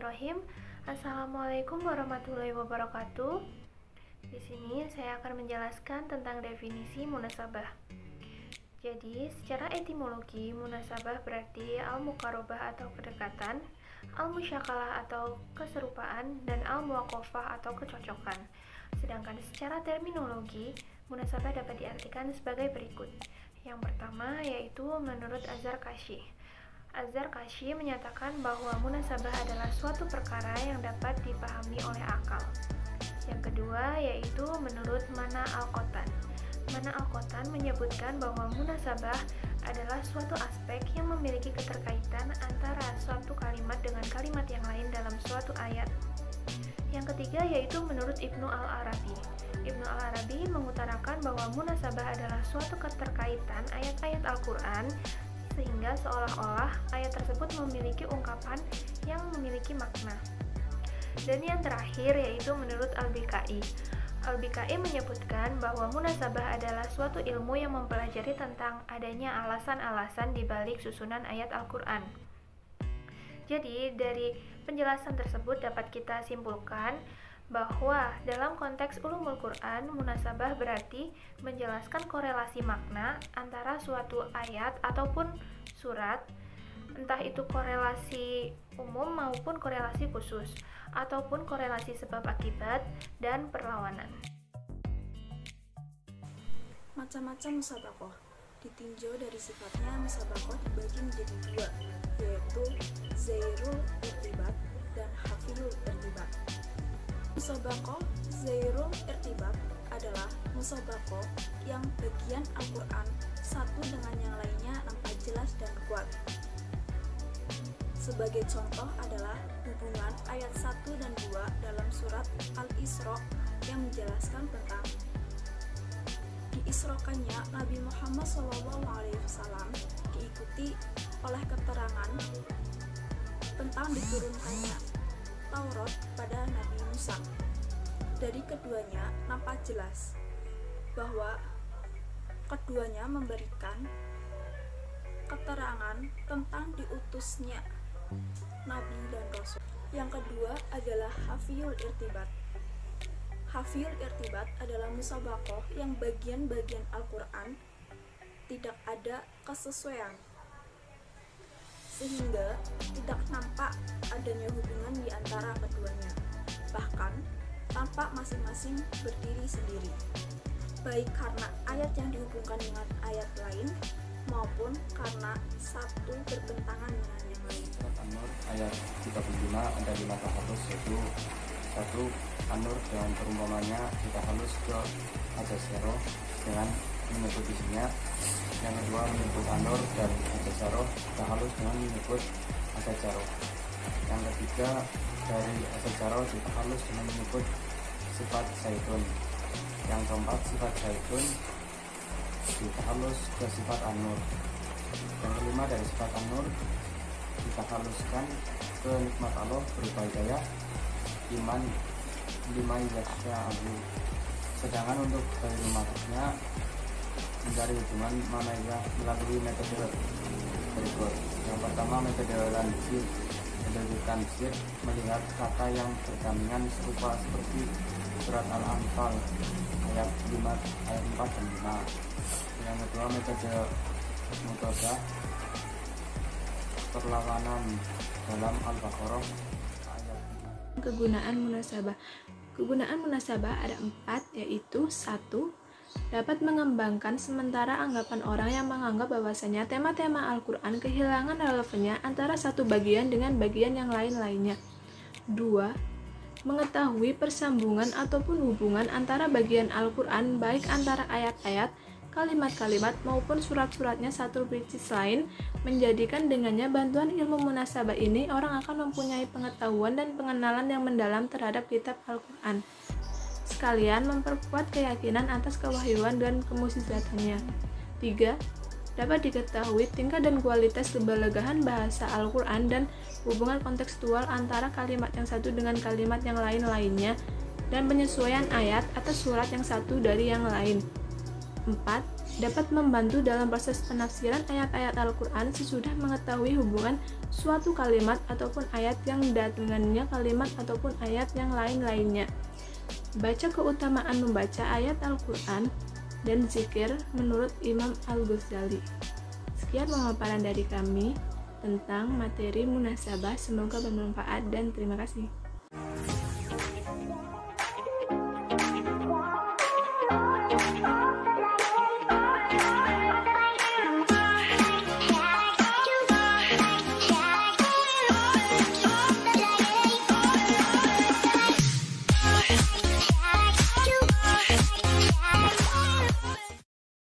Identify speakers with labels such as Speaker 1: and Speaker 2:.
Speaker 1: Bismillahirrahmanirrahim. Assalamualaikum warahmatullahi wabarakatuh. Di sini saya akan menjelaskan tentang definisi munasabah. Jadi, secara etimologi, munasabah berarti al-muqarabah atau kedekatan, al-musyakalah atau keserupaan, dan al-muwaqafah atau kecocokan. Sedangkan secara terminologi, munasabah dapat diartikan sebagai berikut. Yang pertama yaitu menurut Az-Zarkashi. Az-Zarkashi menyatakan bahwa munasabah adalah suatu perkara yang dapat dipahami oleh akal. Yang kedua yaitu menurut Mana Al-Qottan. Mana Al-Qottan menyebutkan bahwa munasabah adalah suatu aspek yang memiliki keterkaitan antara suatu kalimat dengan kalimat yang lain dalam suatu ayat. Yang ketiga yaitu menurut Ibnu Al-Arabi. Ibnu Al-Arabi mengutarakan bahwa munasabah adalah suatu keterkaitan ayat-ayat Al-Quran sehingga seolah-olah ayat tersebut memiliki ungkapan yang memiliki makna. Dan yang terakhir yaitu menurut Al-Bikai. Al-Bikai menyebutkan bahwa munasabah adalah suatu ilmu yang mempelajari tentang adanya alasan-alasan di balik susunan ayat Al-Quran. Jadi dari penjelasan tersebut dapat kita simpulkan bahwa dalam konteks ulumul Quran, munasabah berarti menjelaskan korelasi makna antara suatu ayat ataupun surat, entah itu korelasi umum maupun korelasi khusus, ataupun korelasi sebab akibat dan perlawanan.
Speaker 2: Macam-macam musabaqah ditinjau dari sifatnya. Musabaqah dibagi menjadi dua, yaitu zairul irtibat dan hafiyul irtibat. Musabaqah zairul irtibat adalah musabaqah yang bagian Al-Quran satu dengan yang lainnya nampak jelas dan kuat. Sebagai contoh adalah hubungan ayat 1 dan 2 dalam surat Al-Isra yang menjelaskan tentang diisrokannya Nabi Muhammad SAW diikuti oleh keterangan tentang diturunkannya Taurat pada Nabi Musa. Dari keduanya nampak jelas bahwa keduanya memberikan keterangan tentang diutusnya Nabi dan Rasul. Yang kedua adalah hafiyul irtibat. Hafiyul irtibat adalah musabaqah yang bagian-bagian Al-Quran tidak ada kesesuaian, sehingga tidak nampak adanya hubungan di antara keduanya. Bahkan, tampak masing-masing berdiri sendiri, baik karena ayat yang dihubungkan dengan ayat lain, maupun karena satu bertentangan dengan yang lain.
Speaker 3: An-Nur ayat 35 ada 5 tahalus, yaitu 1. An-Nur dengan perumpamannya kita halus ke Ajasero dengan menyebut isinya. Yang kedua menyebut An-Nur dan Ajasero kita halus dengan menyebut Ajasero. Yang ketiga dari Ajasero kita halus dengan menyebut sifat Zaitun. Yang keempat sifat Zaitun kita halus ke sifat An-Nur. Yang kelima dari sifat An-Nur kita haluskan ke nikmat Allah berupa hidayah, iman, lima yasha'ahu. Sedangkan untuk dari maksudnya mencari hubungan mana yang melalui metode berikut. Yang pertama metode lanjut. Metode tansir melihat kata yang berkandungan serupa seperti surat Al-Anfal ayat 4 dan 5. Yang kedua metode mutadah perlawanan dalam Al-Baqarah ayat 5.
Speaker 4: Kegunaan munasabah. Kegunaan munasabah ada 4, yaitu 1. Dapat mengembangkan sementara anggapan orang yang menganggap bahwasanya tema-tema Al-Quran kehilangan relevannya antara satu bagian dengan bagian yang lain-lainnya. 2. Mengetahui persambungan ataupun hubungan antara bagian Al-Quran baik antara ayat-ayat, kalimat-kalimat maupun surat-suratnya satu beritis lain, menjadikan dengannya bantuan ilmu munasabah ini orang akan mempunyai pengetahuan dan pengenalan yang mendalam terhadap kitab Al-Quran, sekalian memperkuat keyakinan atas kewahyuan dan kemuksizatannya. 3. Dapat diketahui tingkat dan kualitas kebalegahan bahasa Al-Quran dan hubungan kontekstual antara kalimat yang satu dengan kalimat yang lain-lainnya dan penyesuaian ayat atas surat yang satu dari yang lain. 4. dapat membantu dalam proses penafsiran ayat-ayat Al-Quran sesudah mengetahui hubungan suatu kalimat ataupun ayat yang dengannya kalimat ataupun ayat yang lain-lainnya. Baca keutamaan membaca ayat Al-Quran dan zikir menurut Imam Al-Ghazali. Sekian pemaparan dari kami tentang materi munasabah, semoga bermanfaat dan terima kasih.